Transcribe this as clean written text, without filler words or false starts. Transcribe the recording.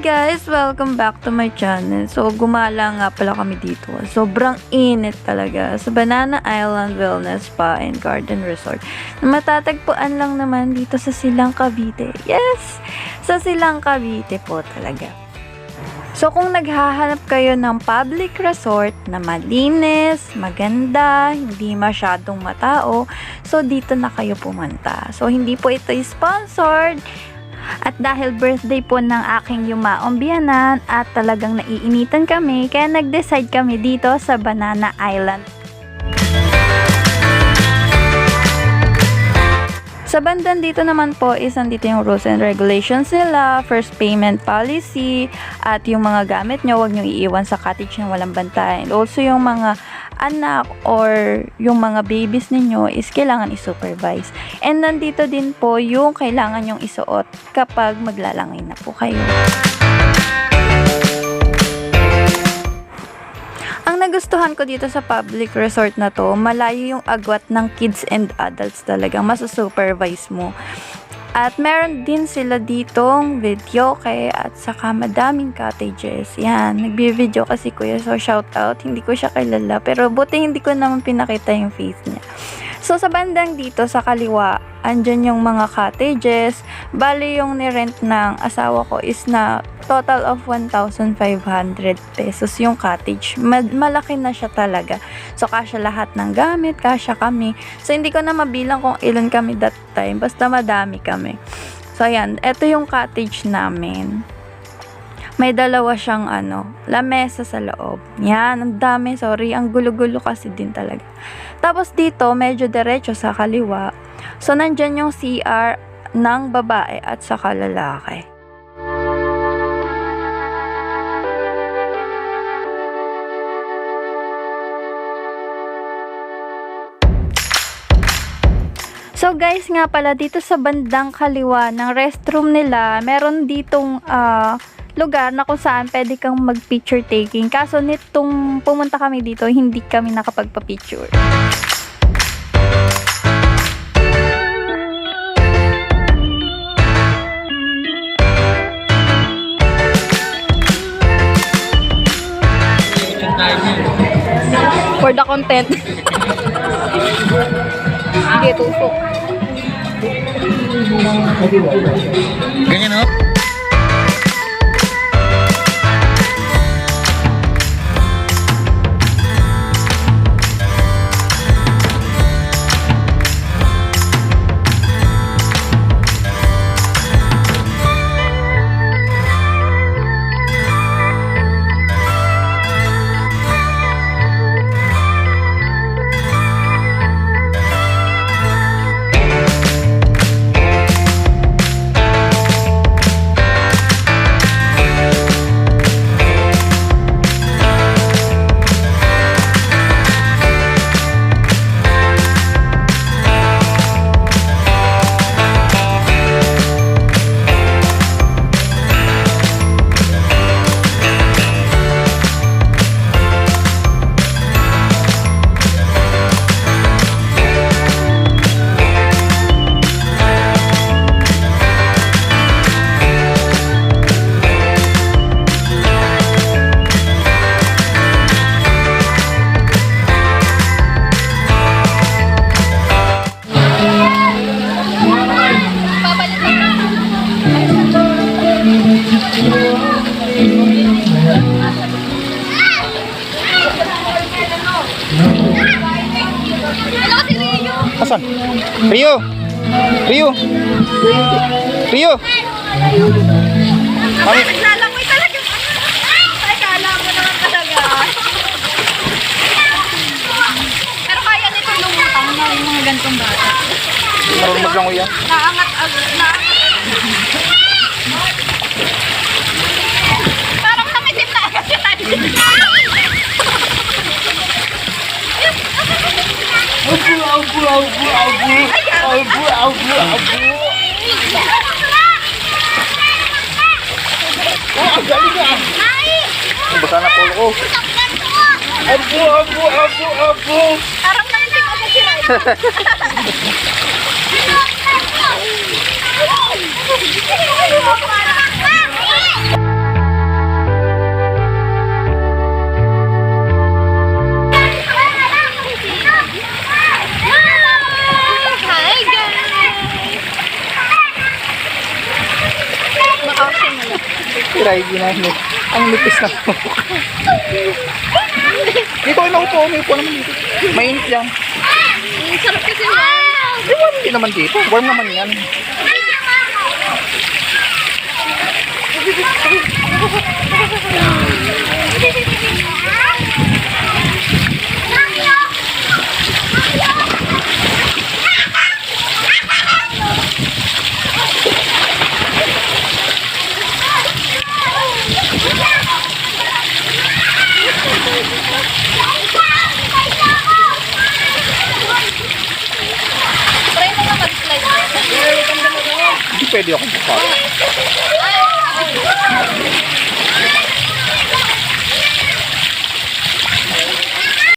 guys! Welcome back to my channel. So, gumala nga pala kami dito. Sobrang init talaga sa Banana Island Wellness Spa and Garden Resort na matatagpuan lang naman dito sa Silang Cavite. Yes! Sa Silang Cavite po talaga. So, kung naghahanap kayo ng public resort na malinis, maganda, hindi masyadong matao, so dito na kayo pumunta. So, hindi po ito sponsored. At dahil birthday po ng aking yumaong biyanan at talagang naiinitan kami, kaya nag-decide kami dito sa Banana Island. Sa bandang dito naman po is nandito yung rules and regulations nila, first payment policy, at yung mga gamit nyo, huwag nyo iiwan sa cottage na walang bantay. And also yung mga anak or yung mga babies ninyo is kailangan i-supervise. And nandito din po yung kailangan yung isuot kapag maglalangay na po kayo. Ang nagustuhan ko dito sa public resort na to, malayo yung agwat ng kids and adults talagang masusupervise mo. At meron din sila ditong video at saka madaming cottages. Yan, nagbi-video kasi kuya, so shout out. Hindi ko siya kilala, pero buti hindi ko naman pinakita yung face niya. So sa bandang dito sa kaliwa, andyan yung mga cottages. Bali yung ni-rent ng asawa ko is na total of 1,500 pesos yung cottage. Malaki na siya talaga. So kasya lahat ng gamit, kasya kami. So hindi ko na mabilang kung ilan kami that time. Basta madami kami. So ayan, ito yung cottage namin. May dalawa siyang lamesa sa loob. Yan, ang dami. Sorry, ang gulo-gulo kasi din talaga. Tapos dito, medyo diretso sa kaliwa. So, nandyan yung CR ng babae at saka lalaki. So guys, nga pala dito sa bandang kaliwa ng restroom nila, meron ditong lugar na kung saan pwede kang mag-picture taking. Kaso nitong pumunta kami dito, hindi kami nakapagpa-picture. For the content. Hindi, tusok. Ganyan, no? Asan? Rio! Rio! Rio! Mami! Naglalangoy talaga. Ay, kala mo naman talaga. Pero kaya nito lumutang na yung mga gantong bata. Marunong maglangoy yan? Naangat. Parang nangitim na agad yan. Ang galing ka! Basa na polo ko. Abu! Parang nangitim agad yan. Si Raigi na yun. Ang nipis na. Dito kayo naupo. May upo naman dito. Mainit lang. Sarap kasi Hindi naman dito. Warm naman yan. Try mo nga mag-slide. Hindi pwede akong pasok.